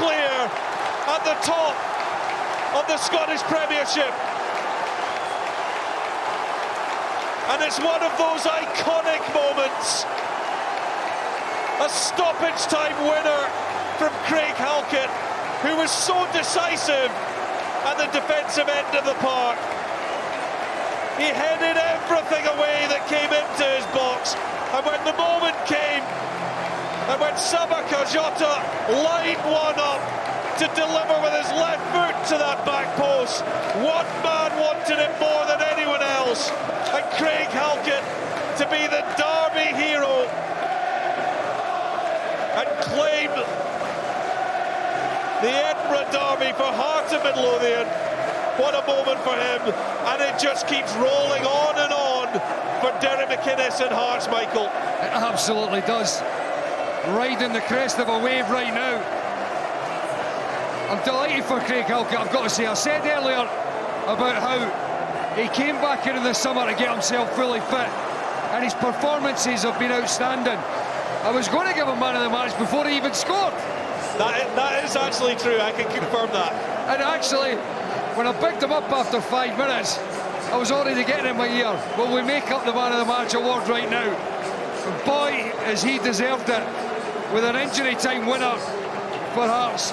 clear at the top of the Scottish Premiership. And it's one of those iconic moments. A stoppage time winner from Craig Halkett, who was so decisive at the defensive end of the park. He headed everything away that came into his box, and when the moment came, and when Sabaka Jota lined one up to deliver with his left foot to that back post, one man wanted it more than anyone else, and Craig Halkett to be the Derby hero and claim the Edinburgh Derby for Heart of Midlothian. What a moment for him, and it just keeps rolling on and on for Derek McInnes and Hearts, Michael. It absolutely does. Riding the crest of a wave right now. I'm delighted for Craig Halkett, I've got to say. I said earlier about how he came back into the summer to get himself fully fit, and his performances have been outstanding. I was going to give him man of the match before he even scored. That is actually true, I can confirm that. And actually, when I picked him up after 5 minutes, I was already getting in my ear. Will we make up the man of the match award right now? And boy, has he deserved it, with an injury time winner for Hearts.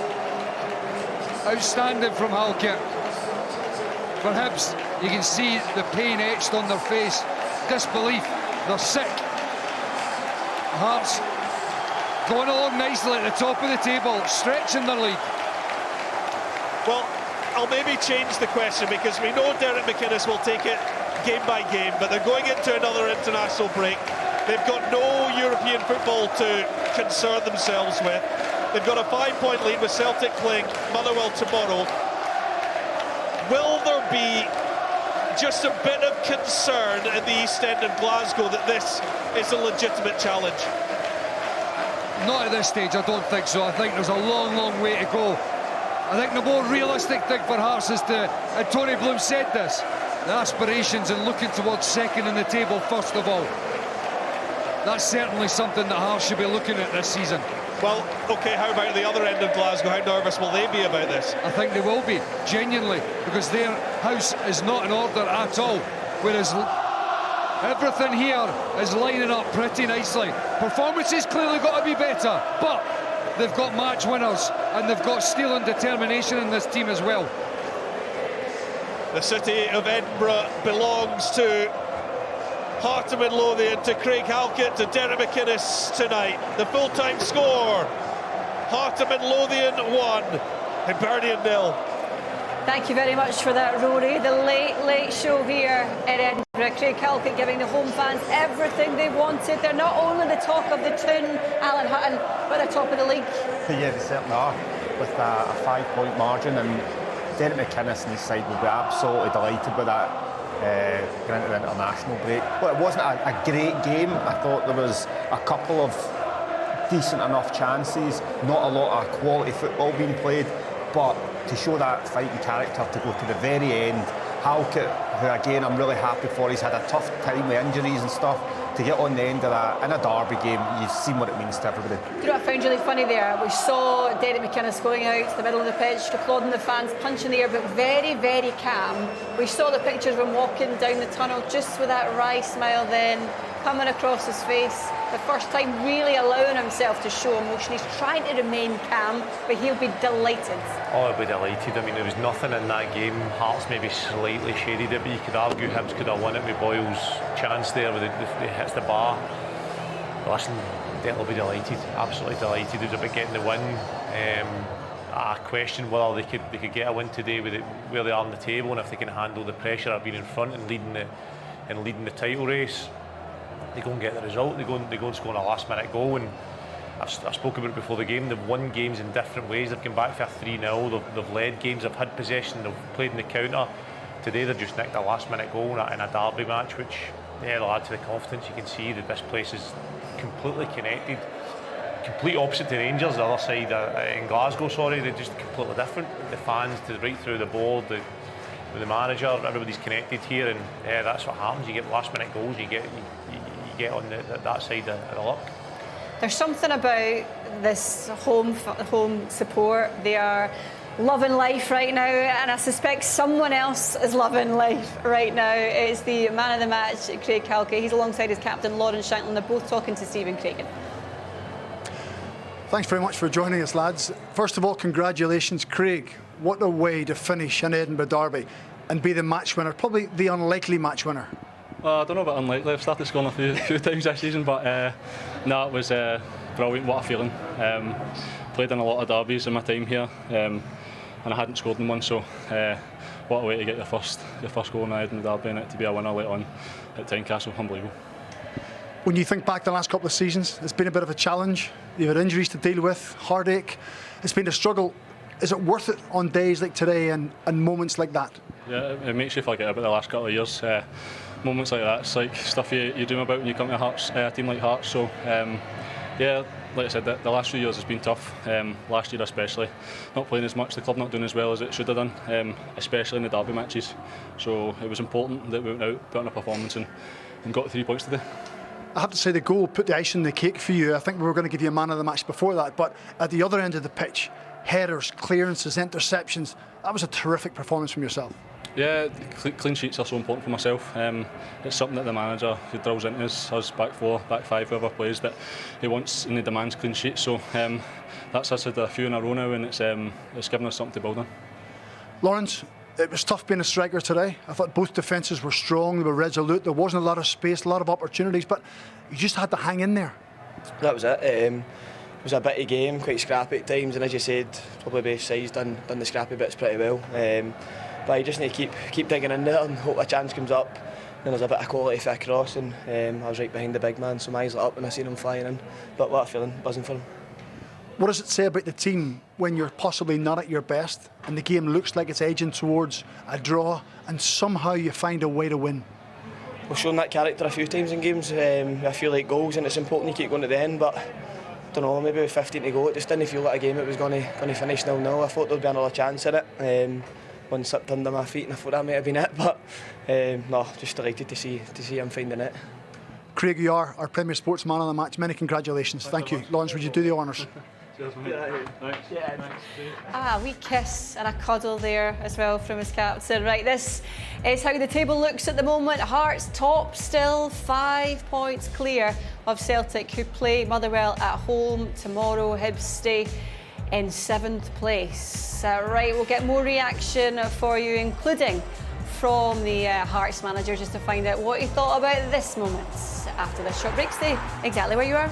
Outstanding from Halkett. For Hibs, you can see the pain etched on their face. Disbelief, they're sick. Hearts going along nicely at the top of the table, stretching their lead. Well, I'll maybe change the question, because we know Derek McInnes will take it game by game, but they're going into another international break. They've got no European football to concern themselves with. They've got a 5-point lead with Celtic playing Motherwell tomorrow. Will there be just a bit of concern in the East End of Glasgow that this is a legitimate challenge? Not at this stage, I don't think so. I think there's a long, long way to go. I think the more realistic thing for Hearts is to, and Tony Bloom said this, the aspirations and looking towards second in the table first of all. That's certainly something that Hearts should be looking at this season. Well, OK, how about the other end of Glasgow? How nervous will they be about this? I think they will be, genuinely, because their house is not in order at all, whereas everything here is lining up pretty nicely. Performances clearly got to be better, but they've got match winners and they've got steel and determination in this team as well. The city of Edinburgh belongs to Heart of Midlothian, to Craig Halkett, to Derek McInnes tonight. The full-time score, Heart of Midlothian 1, Hibernian 0. Thank you very much for that, Rory. The late show here in Edinburgh. Craig Halkett giving the home fans everything they wanted. They're not only the talk of the tune, Alan Hutton, but the top of the league. Yeah, they certainly are, with a 5-point margin, and Derek McInnes and his side will be absolutely delighted with that. Going into the international break. Well, it wasn't a great game. I thought there was a couple of decent enough chances, not a lot of quality football being played, but to show that fighting character to go to the very end. Halkett, who again I'm really happy for, he's had a tough time with injuries and stuff, to get on the end of that in a derby game, you've seen what it means to everybody. Do you know what I found really funny there? We saw Derek McInnes going out to the middle of the pitch, applauding the fans, punching the air, but very, very calm. We saw the pictures of him walking down the tunnel just with that wry smile then coming across his face. The first time really allowing himself to show emotion. He's trying to remain calm, but he'll be delighted. Oh, he'll be delighted. I mean, there was nothing in that game. Hearts maybe slightly shaded it, but you could argue Hibs could have won it with Boyle's chance there with it hits the bar. But listen, they'll be delighted, absolutely delighted. It was about getting the win. I question whether they could get a win today with it where they are on the table, and if they can handle the pressure of being in front and leading the title race. They go and get the result. They go and score a last-minute goal. And I've spoken about it before the game. They've won games in different ways. They've come back for a 3-0. They've led games. They've had possession. They've played in the counter. Today they've just nicked a last-minute goal in a derby match, which they'll add to the confidence. You can see that this place is completely connected. Complete opposite to Rangers, the other side in Glasgow. Sorry, they're just completely different. The fans, right through the board, with the manager, everybody's connected here, and that's what happens. You get last-minute goals. You get on that side of the luck. There's something about this home support. They are loving life right now, and I suspect someone else is loving life right now. It's the man of the match, Craig Halkett. He's alongside his captain, Lawrence Shanklin. They're both talking to Stephen Craigan. Thanks very much for joining us, lads. First of all, congratulations, Craig. What a way to finish an Edinburgh Derby and be the match winner, probably the unlikely match winner. I don't know about unlikely. I've started scoring a few times this season, but no, it was brilliant. What a feeling. Played in a lot of derbies in my time here, and I hadn't scored in one, so what a way to get your first goal in the Edinburgh Derby, and it to be a winner later on at Tynecastle. Unbelievable. When you think back the last couple of seasons, it's been a bit of a challenge. You've had injuries to deal with, heartache. It's been a struggle. Is it worth it on days like today and moments like that? Yeah, it makes you forget about the last couple of years. Moments like that, it's like stuff you dream about when you come to Hearts, a team like Hearts. So, yeah, like I said, the last few years has been tough. Last year especially, not playing as much, the club not doing as well as it should have done, especially in the derby matches. So it was important that we went out, put on a performance and got 3 points today. I have to say the goal put the icing on the cake for you. I think we were going to give you a man of the match before that, but at the other end of the pitch, headers, clearances, interceptions, that was a terrific performance from yourself. Yeah, clean sheets are so important for myself. It's something that the manager who drills into us back four, back five, whoever plays, that he wants and he demands clean sheets. So that's us had a few in a row now, and it's given us something to build on. Lawrence, it was tough being a striker today. I thought both defences were strong, they were resolute, there wasn't a lot of space, a lot of opportunities, but you just had to hang in there. That was it. It was a bitty game, quite scrappy at times, and as you said, probably both sides done the scrappy bits pretty well. But you just need to keep digging in there and hope a chance comes up. And there's a bit of quality for a cross, and I was right behind the big man, so my eyes lit up when I seen him flying in. But what a feeling, buzzing for him. What does it say about the team when you're possibly not at your best and the game looks like it's edging towards a draw and somehow you find a way to win? We've shown that character a few times in games. I feel like goals, and it's important you keep going to the end, but I don't know, maybe with 15 to go, it just didn't feel like a game it was going to finish 0-0. I thought there'd be another chance in it. One slipped under my feet and I thought that might have been it, but no, just delighted to see him finding it. Craig, you are our Premier Sports Man of the Match. Many congratulations. Thank you. Lawrence, would you do the honours? Cheers, mate. Thanks. A wee kiss and a cuddle there as well from his captain. Right, this is how the table looks at the moment. Hearts top still, 5 points clear of Celtic, who play Motherwell at home tomorrow. Hibs stay in 7th place. Right, we'll get more reaction for you, including from the Hearts manager, just to find out what he thought about this moment after this short break. Stay exactly where you are.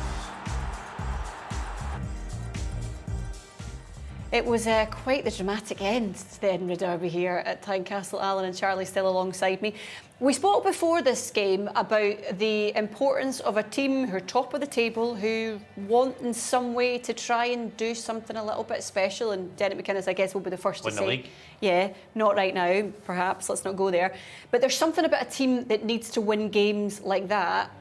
It was quite the dramatic end to the Edinburgh Derby here at Tynecastle. Alan and Charlie still alongside me. We spoke before this game about the importance of a team who are top of the table, who want in some way to try and do something a little bit special. And Derek McInnes, I guess, will be the first to say, win the league. Yeah, not right now, perhaps. Let's not go there. But there's something about a team that needs to win games like that.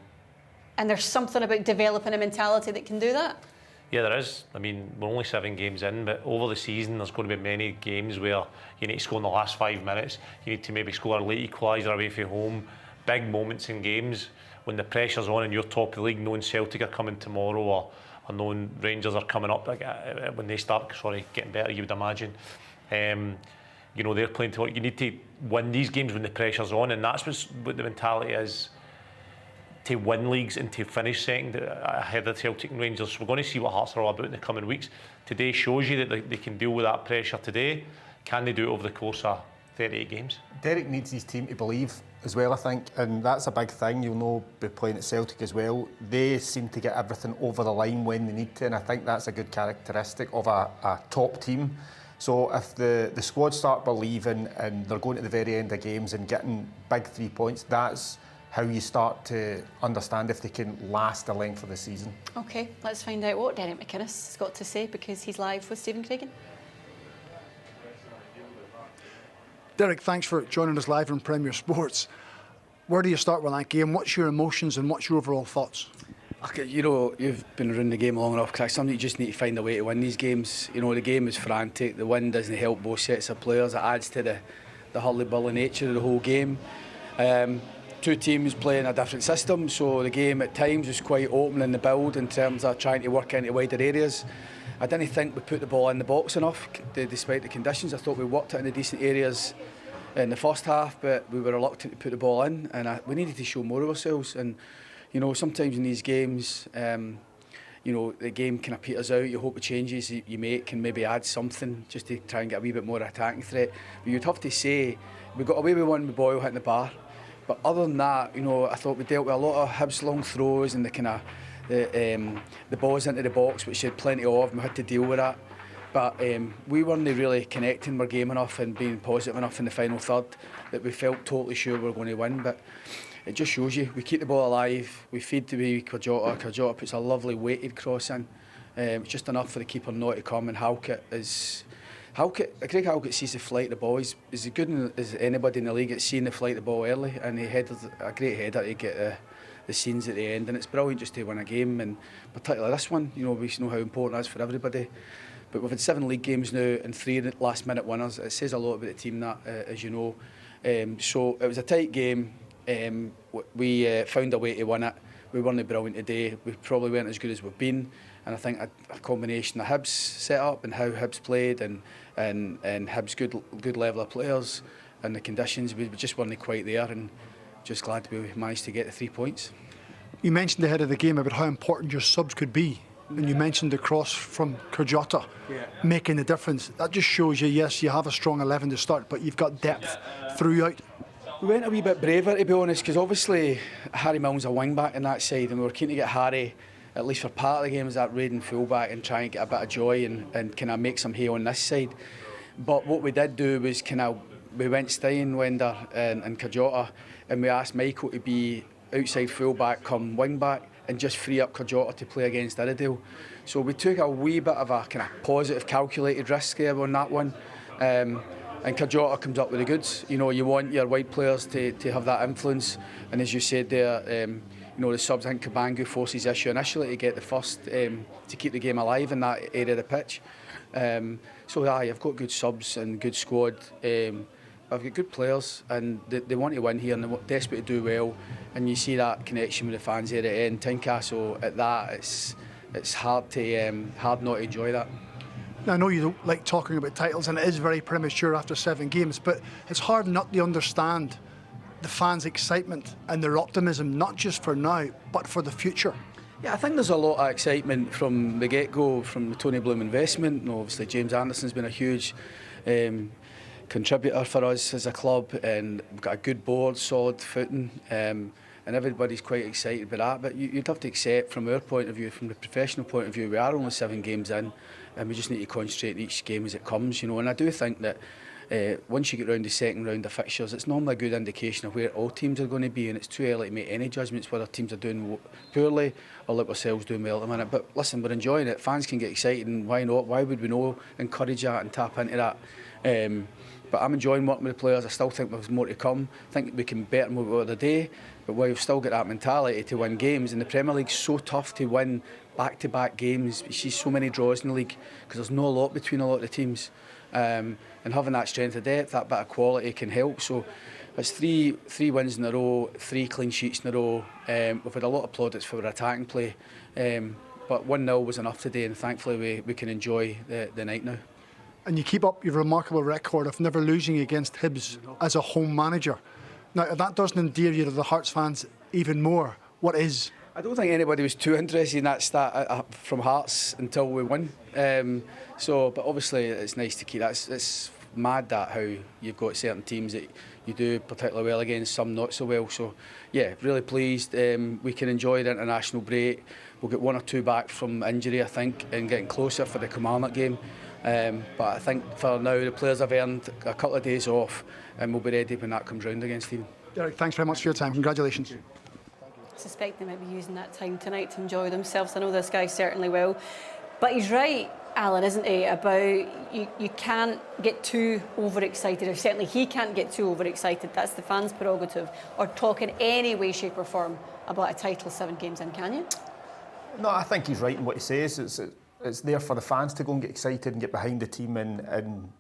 And there's something about developing a mentality that can do that. Yeah, there is. I mean, we're only 7 games in, but over the season there's going to be many games where you need to score in the last 5 minutes. You need to maybe score a late equaliser away from home. Big moments in games when the pressure's on and you're top of the league, knowing Celtic are coming tomorrow or knowing Rangers are coming up when they start getting better, you would imagine. You know, they're playing to. You need to win these games when the pressure's on, and that's what the mentality is. To win leagues and to finish second ahead of Celtic and Rangers. So we're going to see what Hearts are all about in the coming weeks. Today shows you that they can deal with that pressure today. Can they do it over the course of 38 games? Derek needs his team to believe as well, I think, and that's a big thing. You'll know, by playing at Celtic as well, they seem to get everything over the line when they need to, and I think that's a good characteristic of a top team. So if the squad start believing and they're going to the very end of games and getting big 3 points, that's how you start to understand if they can last the length of the season. OK, let's find out what Derek McInnes has got to say, because he's live with Stephen Craigan. Derek, thanks for joining us live on Premier Sports. Where do you start with that game? What's your emotions and what's your overall thoughts? Okay, you know, you've been around the game long enough, Chris. Sometimes you just need to find a way to win these games. You know, the game is frantic. The wind doesn't help both sets of players. It adds to the hurly-burly nature of the whole game. two teams playing a different system, so the game at times was quite open in the build in terms of trying to work into wider areas. I didn't think we put the ball in the box enough, despite the conditions. I thought we worked it in the decent areas in the first half, but we were reluctant to put the ball in, and we needed to show more of ourselves. And you know, sometimes in these games, you know, the game kind of peters out. You hope the changes you make can maybe add something just to try and get a wee bit more attacking threat. But you'd have to say we got away with one with Boyle hitting the bar. But other than that, you know, I thought we dealt with a lot of Hibs long throws and the kind of the balls into the box, which we had plenty of, and we had to deal with that. But we weren't really connecting our game enough and being positive enough in the final third that we felt totally sure we were going to win. But it just shows you, we keep the ball alive, we feed to wee Carjota. Carjota puts a lovely weighted cross in. It's just enough for the keeper not to come, and Craig Halkett sees the flight of the ball. He's as good as anybody in the league at seeing the flight of the ball early, and he headed a great header to get the scenes at the end, and it's brilliant just to win a game, and particularly this one. You know, we know how important it is for everybody. But we've had 7 league games now and 3 last minute winners. It says a lot about the team, that as you know. So it was a tight game. We found a way to win it. We weren't brilliant today. We probably weren't as good as we've been. And I think a combination of Hibs set up and how Hibs played and Hibs good level of players and the conditions, we just weren't quite there, and just glad we managed to get the 3 points. You mentioned ahead of the game about how important your subs could be, and you mentioned the cross from Carjota making the difference. That just shows you, yes, you have a strong 11 to start, but you've got depth throughout. We went a wee bit braver, to be honest, because obviously Harry Milne's a wing back on that side, and we were keen to get Harry, at least for part of the game, as that raiding fullback and try and get a bit of joy and kind of make some hay on this side. But what we did do was we went Steinwender and Carjota, and we asked Michael to be outside fullback come wing back and just free up Carjota to play against Iredale. So we took a wee bit of a kind of positive, calculated risk there on that one. And Carjota comes up with the goods. You know, you want your wide players to have that influence. And as you said there, you know, the subs, I think Cabangu forces the issue initially to get the first, to keep the game alive in that area of the pitch. So I've got good subs and good squad. I've got good players, and they want to win here, and they're desperate to do well. And you see that connection with the fans here at the end. Tynecastle at that, it's hard not to enjoy that. Now, I know you don't like talking about titles, and it is very premature after 7 games, but it's hard not to understand the fans' excitement and their optimism, not just for now, but for the future. Yeah, I think there's a lot of excitement from the get-go, from the Tony Bloom investment. And obviously, James Anderson's been a huge contributor for us as a club, and we've got a good board, solid footing, and everybody's quite excited about that. But you'd have to accept, from our point of view, from the professional point of view, we are only 7 games in, and we just need to concentrate on each game as it comes, you know. And I do think that once you get round the second round of fixtures, it's normally a good indication of where all teams are going to be, and it's too early to make any judgments whether teams are doing poorly or like ourselves doing well at the minute. But listen, we're enjoying it. Fans can get excited, and why not? Why would we not encourage that and tap into that? But I'm enjoying working with the players. I still think there's more to come. I think we can better than what we were today, but we've still got that mentality to win games. And the Premier League's so tough to win back-to-back games. You see so many draws in the league because there's no lot between a lot of the teams. And having that strength of depth, that bit of quality can help. So it's three wins in a row, 3 clean sheets in a row. We've had a lot of plaudits for our attacking play, but 1-0 was enough today, and thankfully we can enjoy the night now. And you keep up your remarkable record of never losing against Hibs as a home manager. Now, if that doesn't endear you to the Hearts fans even more, what is? I don't think anybody was too interested in that stat from Hearts until we won. But obviously it's nice to keep that. It's mad that how you've got certain teams that you do particularly well against, some not so well. So yeah, really pleased. We can enjoy the international break. We'll get 1 or 2 back from injury, I think, and getting closer for the Kilmarnock game. But I think for now the players have earned a couple of days off, and we'll be ready when that comes round again, Stephen. Derek, thanks very much for your time. Congratulations. I suspect they might be using that time tonight to enjoy themselves. I know this guy certainly will. But he's right, Alan, isn't he, about you can't get too overexcited, or certainly he can't get too overexcited. That's the fans' prerogative, or talk in any way, shape or form about a title 7 games in, can you? No, I think he's right in what he says. It's there for the fans to go and get excited and get behind the team and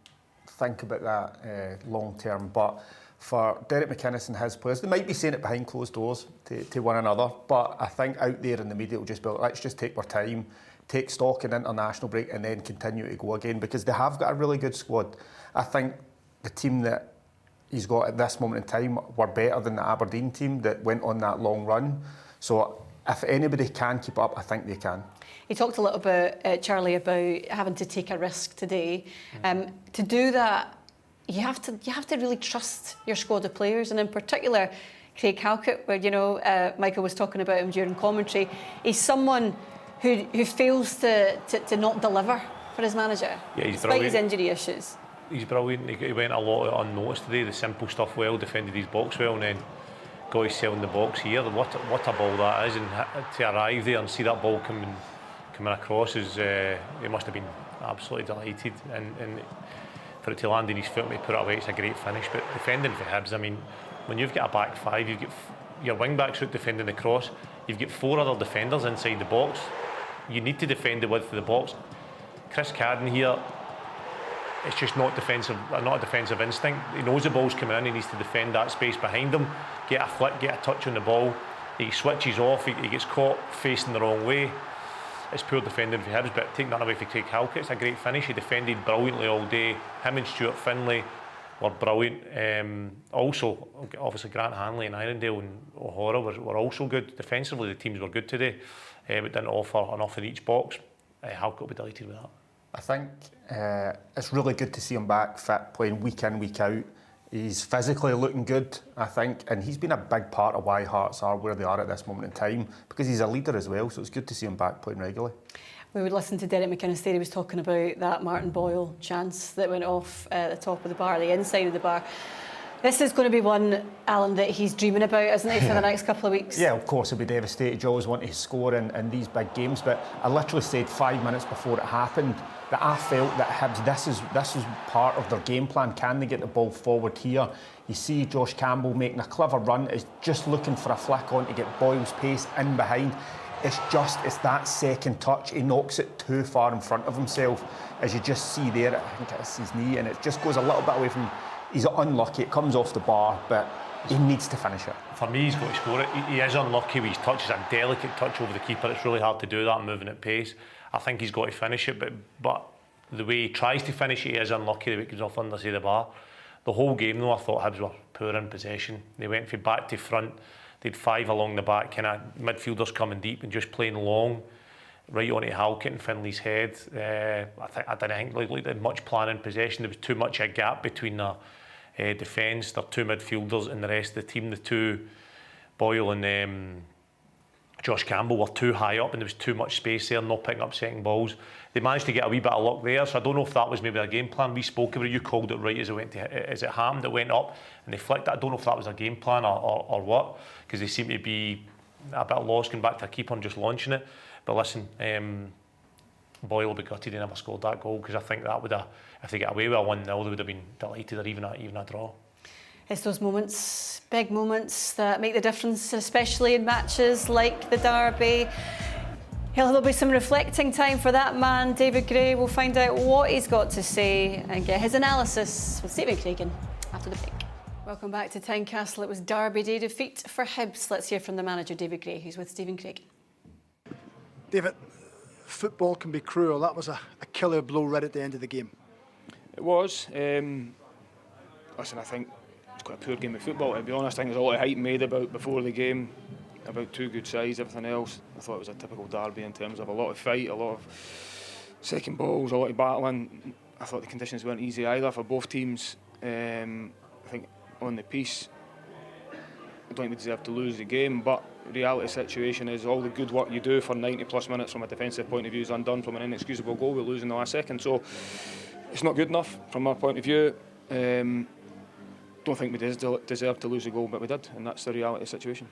think about that long term. But for Derek McInnes and his players. They might be saying it behind closed doors to one another, but I think out there in the media it'll just be, let's just take our time, take stock in international break and then continue to go again, because they have got a really good squad. I think the team that he's got at this moment in time were better than the Aberdeen team that went on that long run. So if anybody can keep up, I think they can. You talked a little bit, Charlie, about having to take a risk today. To do that, you have to really trust your squad of players, and in particular, Craig Halkett, where Michael was talking about him during commentary. He's someone who fails to not deliver for his manager, yeah, despite his injury issues. He's brilliant. He went a lot unnoticed today. The simple stuff well, defended his box well, and then got himself in the box here. What a ball that is, and to arrive there and see that ball coming across is he must have been absolutely delighted, and for it to land in his foot and to put it away, it's a great finish. But defending for Hibs, I mean, when you've got a back five, you've got your wing backs out defending the cross, you've got 4 other defenders inside the box. You need to defend the width of the box. Chris Cadden here, it's just not a defensive instinct. He knows the ball's coming in, he needs to defend that space behind him, get a flick, get a touch on the ball. He switches off, he gets caught facing the wrong way. It's poor defending for Hibs, but taking that away for Craig Halkett, it's a great finish. He defended brilliantly all day. Him and Stuart Finlay were brilliant. Also, obviously, Grant Hanley and Irondale and O'Hara were also good. Defensively, the teams were good today, but didn't offer enough in each box. Halkett will be delighted with that. I think it's really good to see him back fit, playing week in, week out. He's physically looking good, I think, and he's been a big part of why Hearts are where they are at this moment in time, because he's a leader as well, so it's good to see him back playing regularly. We would listen to Derek McInnes there. He was talking about that Martin Boyle chance that went off at the top of the bar, the inside of the bar. This is going to be one, Alan, that he's dreaming about, isn't he, for the next couple of weeks? Yeah, of course, he'll be devastated. You always want to score in these big games, but I literally said 5 minutes before it happened that I felt that Hibs, this is part of their game plan. Can they get the ball forward here? You see Josh Campbell making a clever run, is just looking for a flick on to get Boyle's pace in behind. It's that second touch. He knocks it too far in front of himself, as you just see there. I think it's his knee, and it just goes a little bit away from. He's unlucky. It comes off the bar, but he needs to finish it. For me, he's got to score it. He is unlucky with his touch. It's a delicate touch over the keeper. It's really hard to do that, moving at pace. I think he's got to finish it, but the way he tries to finish it, he is unlucky. The way it comes off under the bar. The whole game, though, I thought Hibs were poor in possession. They went from back to front. They had 5 along the back, kind of midfielders coming deep and just playing long, right onto Halkett and Finley's head. I didn't think they had much plan in possession. There was too much a gap between the defence, their 2 midfielders and the rest of the team. The 2, Boyle and Josh Campbell, were too high up, and there was too much space there, not picking up second balls. They managed to get a wee bit of luck there, so I don't know if that was maybe a game plan. We spoke about it, you called it right as it happened, it went up and they flicked it. I don't know if that was a game plan or what, because they seem to be a bit lost going back to a keeper and just launching it. But listen, Boyle will be gutted he never scored that goal, because I think that would have, if they get away with a 1-0, they would have been delighted, or even a draw. It's those moments, big moments, that make the difference, especially in matches like the Derby. There'll be some reflecting time for that man, David Gray. We'll find out what he's got to say and get his analysis with Stephen Craigan after the break. Welcome back to Tynecastle. It was Derby Day defeat for Hibs. Let's hear from the manager, David Gray, who's with Stephen Craigan. David, football can be cruel. That was a killer blow right at the end of the game. It was. Listen, I think it's quite a poor game of football, to be honest. I think there's a lot of hype made about before the game, about 2 good sides, everything else. I thought it was a typical derby in terms of a lot of fight, a lot of second balls, a lot of battling. I thought the conditions weren't easy either for both teams. I think on the piece, I don't think we deserve to lose the game, but the reality situation is all the good work you do for 90 plus minutes from a defensive point of view is undone from an inexcusable goal we lose in the last second. So it's not good enough from our point of view. Don't think we deserve to lose a goal, but we did, and that's the reality situation.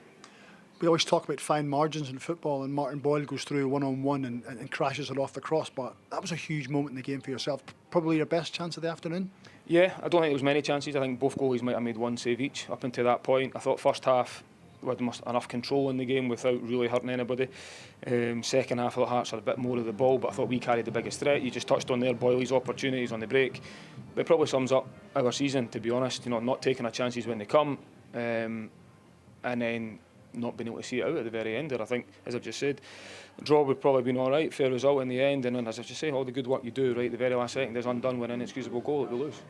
We always talk about fine margins in football, and Martin Boyle goes through one-on-one and crashes it off the cross, but that was a huge moment in the game for yourself. Probably your best chance of the afternoon? Yeah, I don't think there was many chances. I think both goalies might have made one save each up until that point. I thought first half we had enough control in the game without really hurting anybody. Second half of the Hearts had a bit more of the ball, but I thought we carried the biggest threat. You just touched on there, Boyley's opportunities on the break. But it probably sums up our season, to be honest. You know, not taking our chances when they come, and then not being able to see it out at the very end. And I think, as I've just said, the draw would probably been all right, fair result in the end. And then, as I just say, all the good work you do right at the very last second is undone with an inexcusable goal that we lose.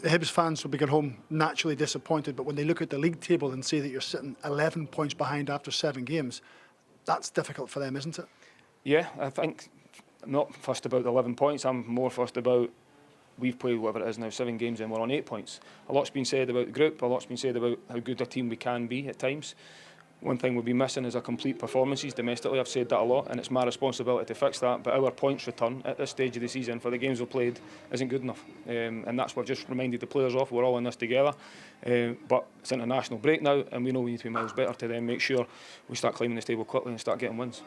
The Hibs fans will be at home naturally disappointed, but when they look at the league table and see that you're sitting 11 points behind after 7 games, that's difficult for them, isn't it? Yeah, I think I'm not fussed about the 11 points. I'm more fussed about we've played whatever it is now, 7 games and we're on 8 points. A lot's been said about the group, a lot's been said about how good a team we can be at times. One thing we'll be missing is our complete performances domestically. I've said that a lot, and it's my responsibility to fix that. But our points return at this stage of the season for the games we've played isn't good enough, and that's what I've just reminded the players of. We're all in this together, but it's international break now, and we know we need to be miles better to then make sure we start climbing the table quickly and start getting wins.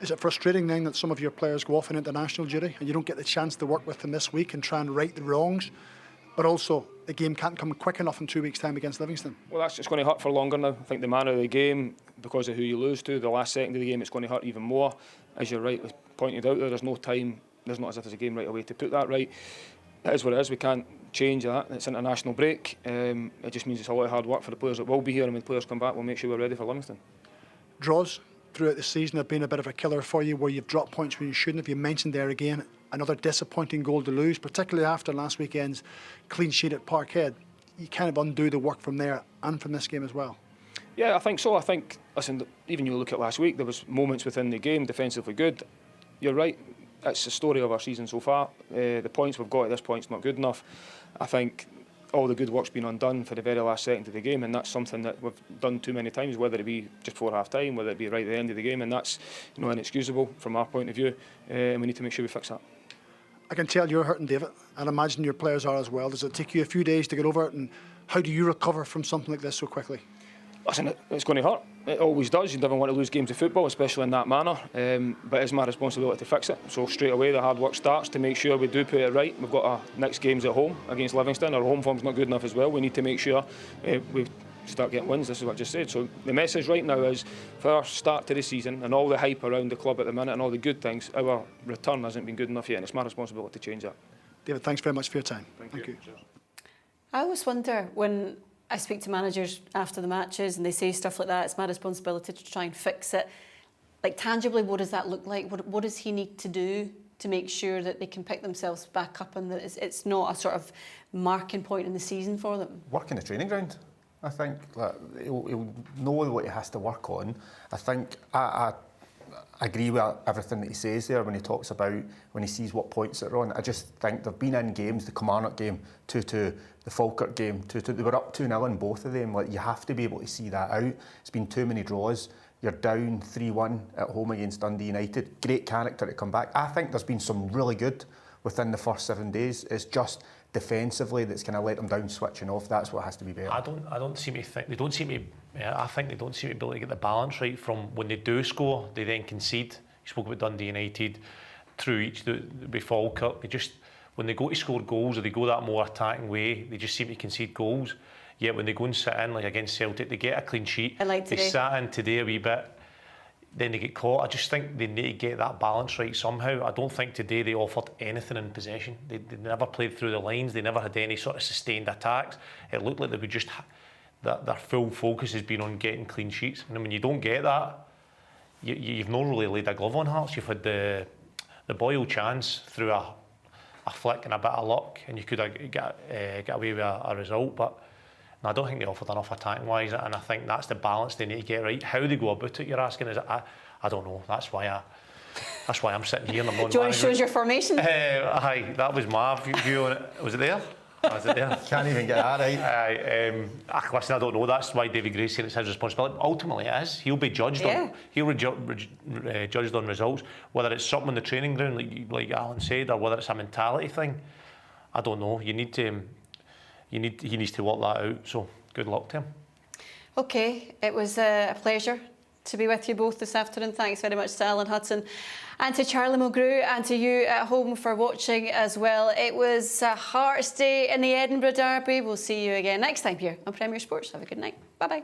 Is it frustrating then that some of your players go off on international duty and you don't get the chance to work with them this week and try and right the wrongs, but also the game can't come quick enough in 2 weeks' time against Livingston? Well, it's going to hurt for longer now. I think the manner of the game, because of who you lose to, the last second of the game, it's going to hurt even more. As you're rightly pointed out there's no time, there's not as if there's a game right away to put that right. It is what it is, we can't change that. It's international break. It just means it's a lot of hard work for the players that will be here, and when players come back, we'll make sure we're ready for Livingston. Draws throughout the season have been a bit of a killer for you, where you've dropped points when you shouldn't have. You mentioned there again another disappointing goal to lose, particularly after last weekend's clean sheet at Parkhead. You kind of undo the work from there and from this game as well. Yeah, I think so. I think, listen, even you look at last week, there was moments within the game, defensively good. You're right, it's the story of our season so far. The points we've got at this point is not good enough. I think all the good work's been undone for the very last second of the game, and that's something that we've done too many times, whether it be just before half time, whether it be right at the end of the game, and that's, you know, inexcusable from our point of view, and we need to make sure we fix that. I can tell you're hurting, David, and I imagine your players are as well. Does it take you a few days to get over it, and how do you recover from something like this so quickly? Listen, it's going to hurt. It always does. You never want to lose games of football, especially in that manner. But it's my responsibility to fix it. So straight away, the hard work starts to make sure we do put it right. We've got our next games at home against Livingston. Our home form's not good enough as well. We need to make sure we start getting wins. This is what I just said. So the message right now is, for our start to the season and all the hype around the club at the minute and all the good things, our return hasn't been good enough yet, and it's my responsibility to change that. David, thanks very much for your time. Thank you. I always wonder when I speak to managers after the matches and they say stuff like that, it's my responsibility to try and fix it. Like, tangibly, what does that look like? What does he need to do to make sure that they can pick themselves back up and that it's not a sort of marking point in the season for them? Work in the training ground. I think he'll know what he has to work on. I think I agree with everything that he says there when he talks about when he sees what points they're on. I just think they've been in games, the Kilmarnock game, 2-2, the Falkirk game, 2-2. They were up 2-0 in both of them. Like, you have to be able to see that out. It's been too many draws. You're down 3-1 at home against Dundee United. Great character to come back. I think there's been some really good within the first 7 days. It's just defensively that's kind of let them down, switching off. That's what has to be better. I don't seem to think they don't seem to. I think they don't seem to be able to get the balance right from when they do score, they then concede. You spoke about Dundee United, through each with Falkirk. They just, when they go to score goals or they go that more attacking way, they just seem to concede goals. Yet when they go and sit in, like against Celtic, they get a clean sheet. They sat in today a wee bit, then they get caught. I just think they need to get that balance right somehow. I don't think today they offered anything in possession. They never played through the lines. They never had any sort of sustained attacks. It looked like they would just, their full focus has been on getting clean sheets. And when you don't get that, you've not really laid a glove on Hearts. You've had the Boyle chance through a flick and a bit of luck, and you could have got away with a result. But no, I don't think they offered enough attacking wise, and I think that's the balance they need to get right. How they go about it, you're asking, is I don't know. That's why I'm sitting here and I'm not. Do you want to show us your formation? Aye, that was my view on it. Was it there? Was it there? Can't even get that right. Listen, I don't know. That's why David Gray's saying it's his responsibility. Ultimately, it is. He'll be judged on. He'll be judged on results. Whether it's something on the training ground, like Alan said, or whether it's a mentality thing, I don't know. He needs to work that out. So good luck to him. Okay, it was a pleasure to be with you both this afternoon. Thanks very much to Alan Hudson and to Charlie Mulgrew and to you at home for watching as well. It was Hearts Day in the Edinburgh Derby. We'll see you again next time here on Premier Sports. Have a good night. Bye-bye.